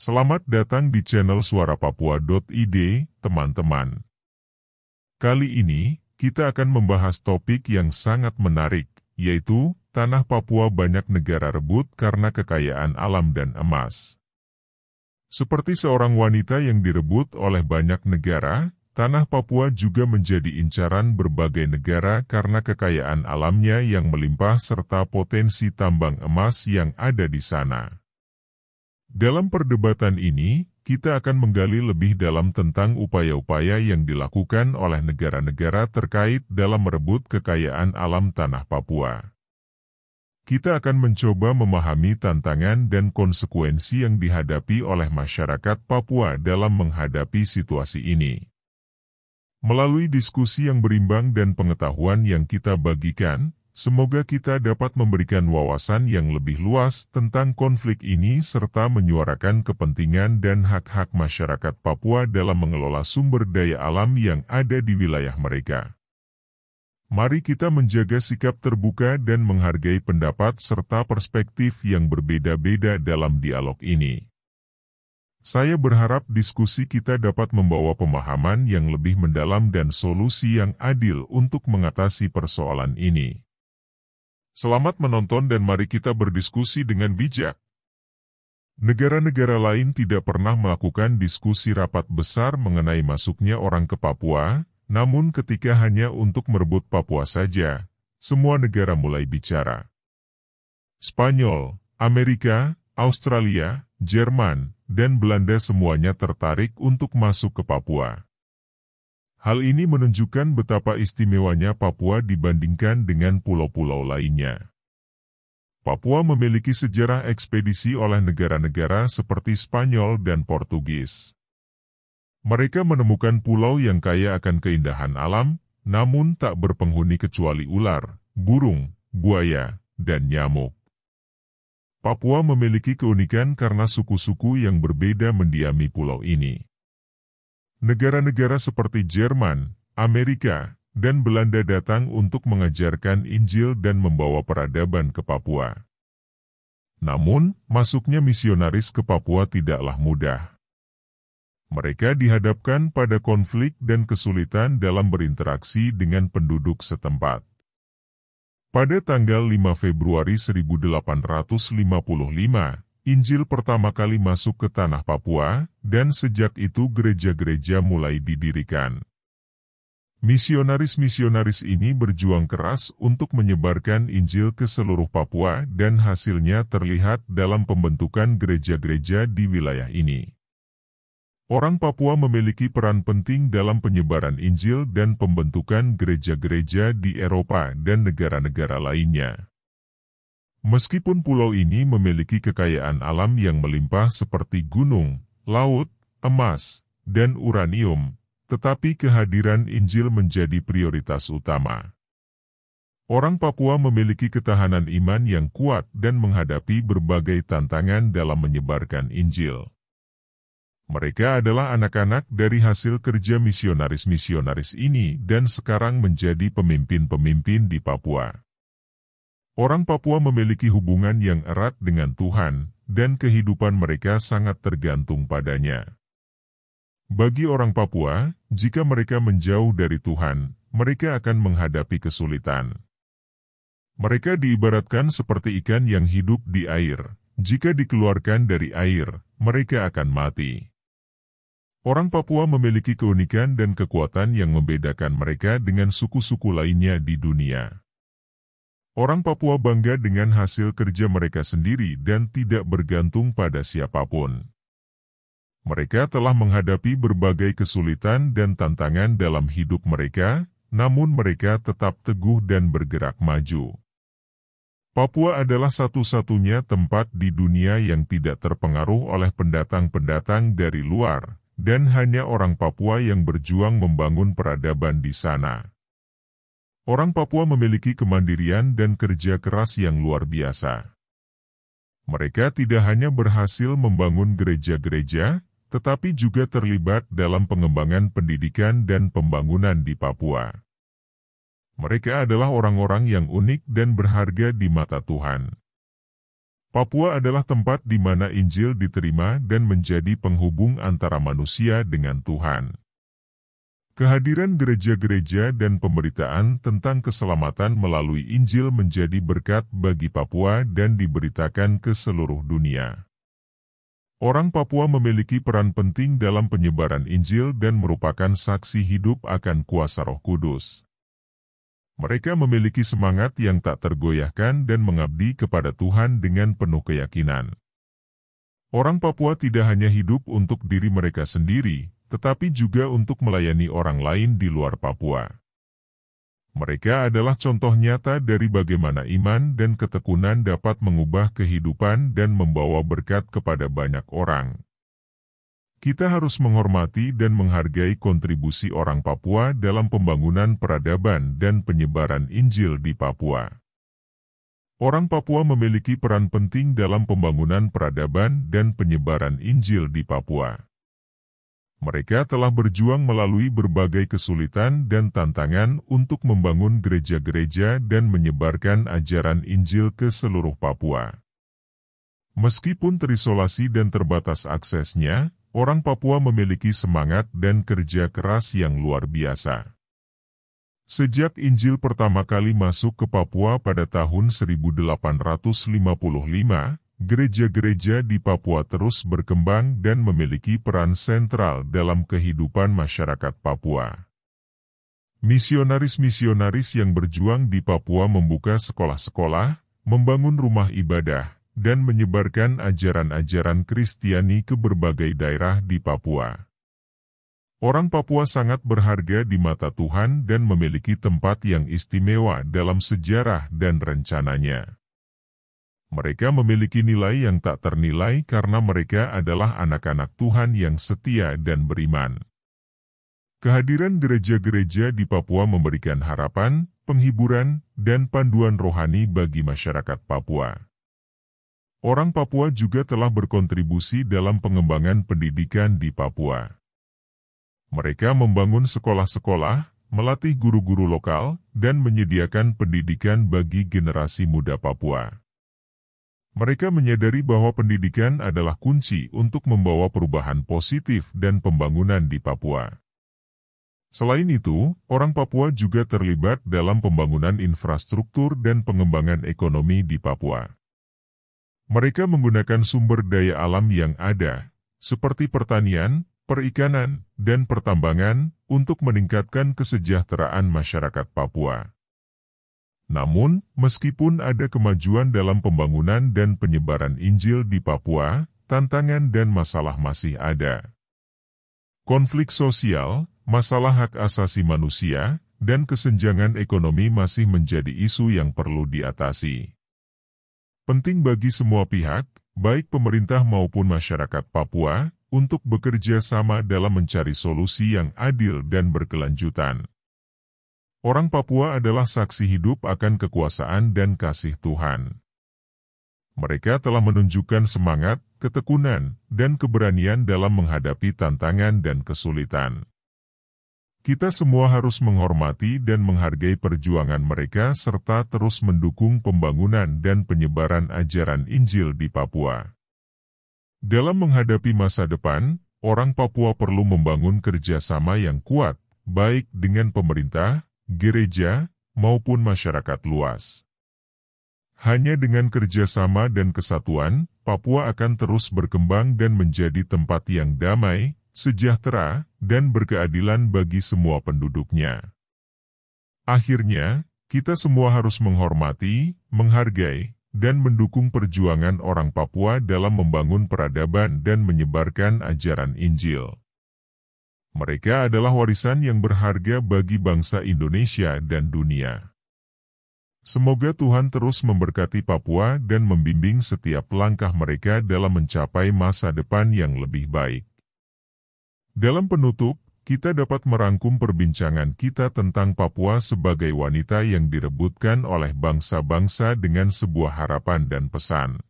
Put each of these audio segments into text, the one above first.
Selamat datang di channel suarapapua.id, teman-teman. Kali ini, kita akan membahas topik yang sangat menarik, yaitu, tanah Papua banyak negara rebut karena kekayaan alam dan emas. Seperti seorang wanita yang direbut oleh banyak negara, tanah Papua juga menjadi incaran berbagai negara karena kekayaan alamnya yang melimpah serta potensi tambang emas yang ada di sana. Dalam perdebatan ini, kita akan menggali lebih dalam tentang upaya-upaya yang dilakukan oleh negara-negara terkait dalam merebut kekayaan alam tanah Papua. Kita akan mencoba memahami tantangan dan konsekuensi yang dihadapi oleh masyarakat Papua dalam menghadapi situasi ini. Melalui diskusi yang berimbang dan pengetahuan yang kita bagikan, semoga kita dapat memberikan wawasan yang lebih luas tentang konflik ini serta menyuarakan kepentingan dan hak-hak masyarakat Papua dalam mengelola sumber daya alam yang ada di wilayah mereka. Mari kita menjaga sikap terbuka dan menghargai pendapat serta perspektif yang berbeda-beda dalam dialog ini. Saya berharap diskusi kita dapat membawa pemahaman yang lebih mendalam dan solusi yang adil untuk mengatasi persoalan ini. Selamat menonton dan mari kita berdiskusi dengan bijak. Negara-negara lain tidak pernah melakukan diskusi rapat besar mengenai masuknya orang ke Papua, namun ketika hanya untuk merebut Papua saja, semua negara mulai bicara. Spanyol, Amerika, Australia, Jerman, dan Belanda semuanya tertarik untuk masuk ke Papua. Hal ini menunjukkan betapa istimewanya Papua dibandingkan dengan pulau-pulau lainnya. Papua memiliki sejarah ekspedisi oleh negara-negara seperti Spanyol dan Portugis. Mereka menemukan pulau yang kaya akan keindahan alam, namun tak berpenghuni kecuali ular, burung, buaya, dan nyamuk. Papua memiliki keunikan karena suku-suku yang berbeda mendiami pulau ini. Negara-negara seperti Jerman, Amerika, dan Belanda datang untuk mengajarkan Injil dan membawa peradaban ke Papua. Namun, masuknya misionaris ke Papua tidaklah mudah. Mereka dihadapkan pada konflik dan kesulitan dalam berinteraksi dengan penduduk setempat. Pada tanggal 5 Februari 1855, Injil pertama kali masuk ke tanah Papua, dan sejak itu gereja-gereja mulai didirikan. Misionaris-misionaris ini berjuang keras untuk menyebarkan Injil ke seluruh Papua dan hasilnya terlihat dalam pembentukan gereja-gereja di wilayah ini. Orang Papua memiliki peran penting dalam penyebaran Injil dan pembentukan gereja-gereja di Eropa dan negara-negara lainnya. Meskipun pulau ini memiliki kekayaan alam yang melimpah seperti gunung, laut, emas, dan uranium, tetapi kehadiran Injil menjadi prioritas utama. Orang Papua memiliki ketahanan iman yang kuat dan menghadapi berbagai tantangan dalam menyebarkan Injil. Mereka adalah anak-anak dari hasil kerja misionaris-misionaris ini dan sekarang menjadi pemimpin-pemimpin di Papua. Orang Papua memiliki hubungan yang erat dengan Tuhan, dan kehidupan mereka sangat tergantung padanya. Bagi orang Papua, jika mereka menjauh dari Tuhan, mereka akan menghadapi kesulitan. Mereka diibaratkan seperti ikan yang hidup di air. Jika dikeluarkan dari air, mereka akan mati. Orang Papua memiliki keunikan dan kekuatan yang membedakan mereka dengan suku-suku lainnya di dunia. Orang Papua bangga dengan hasil kerja mereka sendiri dan tidak bergantung pada siapapun. Mereka telah menghadapi berbagai kesulitan dan tantangan dalam hidup mereka, namun mereka tetap teguh dan bergerak maju. Papua adalah satu-satunya tempat di dunia yang tidak terpengaruh oleh pendatang-pendatang dari luar, dan hanya orang Papua yang berjuang membangun peradaban di sana. Orang Papua memiliki kemandirian dan kerja keras yang luar biasa. Mereka tidak hanya berhasil membangun gereja-gereja, tetapi juga terlibat dalam pengembangan pendidikan dan pembangunan di Papua. Mereka adalah orang-orang yang unik dan berharga di mata Tuhan. Papua adalah tempat di mana Injil diterima dan menjadi penghubung antara manusia dengan Tuhan. Kehadiran gereja-gereja dan pemberitaan tentang keselamatan melalui Injil menjadi berkat bagi Papua dan diberitakan ke seluruh dunia. Orang Papua memiliki peran penting dalam penyebaran Injil dan merupakan saksi hidup akan kuasa Roh Kudus. Mereka memiliki semangat yang tak tergoyahkan dan mengabdi kepada Tuhan dengan penuh keyakinan. Orang Papua tidak hanya hidup untuk diri mereka sendiri, tetapi juga untuk melayani orang lain di luar Papua. Mereka adalah contoh nyata dari bagaimana iman dan ketekunan dapat mengubah kehidupan dan membawa berkat kepada banyak orang. Kita harus menghormati dan menghargai kontribusi orang Papua dalam pembangunan peradaban dan penyebaran Injil di Papua. Orang Papua memiliki peran penting dalam pembangunan peradaban dan penyebaran Injil di Papua. Mereka telah berjuang melalui berbagai kesulitan dan tantangan untuk membangun gereja-gereja dan menyebarkan ajaran Injil ke seluruh Papua. Meskipun terisolasi dan terbatas aksesnya, orang Papua memiliki semangat dan kerja keras yang luar biasa. Sejak Injil pertama kali masuk ke Papua pada tahun 1855, gereja-gereja di Papua terus berkembang dan memiliki peran sentral dalam kehidupan masyarakat Papua. Misionaris-misionaris yang berjuang di Papua membuka sekolah-sekolah, membangun rumah ibadah, dan menyebarkan ajaran-ajaran Kristiani ke berbagai daerah di Papua. Orang Papua sangat berharga di mata Tuhan dan memiliki tempat yang istimewa dalam sejarah dan rencananya. Mereka memiliki nilai yang tak ternilai karena mereka adalah anak-anak Tuhan yang setia dan beriman. Kehadiran gereja-gereja di Papua memberikan harapan, penghiburan, dan panduan rohani bagi masyarakat Papua. Orang Papua juga telah berkontribusi dalam pengembangan pendidikan di Papua. Mereka membangun sekolah-sekolah, melatih guru-guru lokal, dan menyediakan pendidikan bagi generasi muda Papua. Mereka menyadari bahwa pendidikan adalah kunci untuk membawa perubahan positif dan pembangunan di Papua. Selain itu, orang Papua juga terlibat dalam pembangunan infrastruktur dan pengembangan ekonomi di Papua. Mereka menggunakan sumber daya alam yang ada, seperti pertanian, perikanan, dan pertambangan, untuk meningkatkan kesejahteraan masyarakat Papua. Namun, meskipun ada kemajuan dalam pembangunan dan penyebaran Injil di Papua, tantangan dan masalah masih ada. Konflik sosial, masalah hak asasi manusia, dan kesenjangan ekonomi masih menjadi isu yang perlu diatasi. Penting bagi semua pihak, baik pemerintah maupun masyarakat Papua, untuk bekerja sama dalam mencari solusi yang adil dan berkelanjutan. Orang Papua adalah saksi hidup akan kekuasaan dan kasih Tuhan. Mereka telah menunjukkan semangat, ketekunan, dan keberanian dalam menghadapi tantangan dan kesulitan. Kita semua harus menghormati dan menghargai perjuangan mereka serta terus mendukung pembangunan dan penyebaran ajaran Injil di Papua. Dalam menghadapi masa depan, orang Papua perlu membangun kerjasama yang kuat, baik dengan pemerintah, gereja, maupun masyarakat luas. Hanya dengan kerjasama dan kesatuan, Papua akan terus berkembang dan menjadi tempat yang damai, sejahtera, dan berkeadilan bagi semua penduduknya. Akhirnya, kita semua harus menghormati, menghargai, dan mendukung perjuangan orang Papua dalam membangun peradaban dan menyebarkan ajaran Injil. Mereka adalah warisan yang berharga bagi bangsa Indonesia dan dunia. Semoga Tuhan terus memberkati Papua dan membimbing setiap langkah mereka dalam mencapai masa depan yang lebih baik. Dalam penutup, kita dapat merangkum perbincangan kita tentang Papua sebagai wanita yang direbutkan oleh bangsa-bangsa dengan sebuah harapan dan pesan.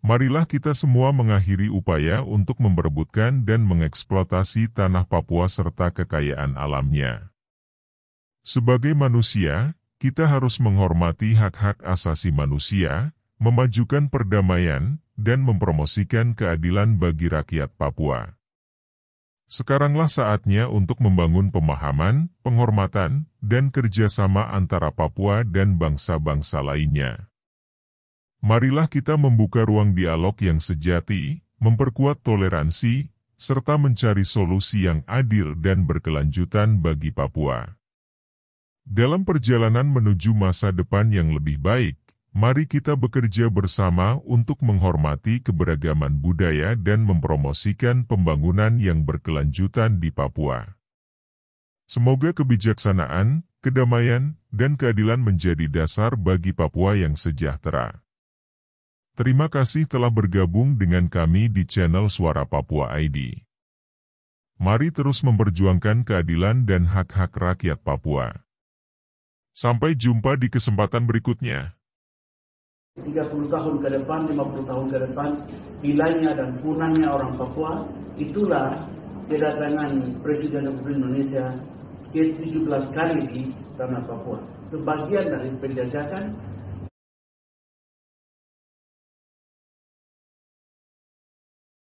Marilah kita semua mengakhiri upaya untuk memperebutkan dan mengeksploitasi tanah Papua serta kekayaan alamnya. Sebagai manusia, kita harus menghormati hak-hak asasi manusia, memajukan perdamaian, dan mempromosikan keadilan bagi rakyat Papua. Sekaranglah saatnya untuk membangun pemahaman, penghormatan, dan kerjasama antara Papua dan bangsa-bangsa lainnya. Marilah kita membuka ruang dialog yang sejati, memperkuat toleransi, serta mencari solusi yang adil dan berkelanjutan bagi Papua. Dalam perjalanan menuju masa depan yang lebih baik, mari kita bekerja bersama untuk menghormati keberagaman budaya dan mempromosikan pembangunan yang berkelanjutan di Papua. Semoga kebijaksanaan, kedamaian, dan keadilan menjadi dasar bagi Papua yang sejahtera. Terima kasih telah bergabung dengan kami di channel Suara Papua ID. Mari terus memperjuangkan keadilan dan hak-hak rakyat Papua. Sampai jumpa di kesempatan berikutnya. 30 tahun ke depan, 50 tahun ke depan, hilangnya dan punahnya orang Papua, itulah kedatangan Presiden Republik Indonesia ke-17 kali di tanah Papua. Itu bagian dari penjajakan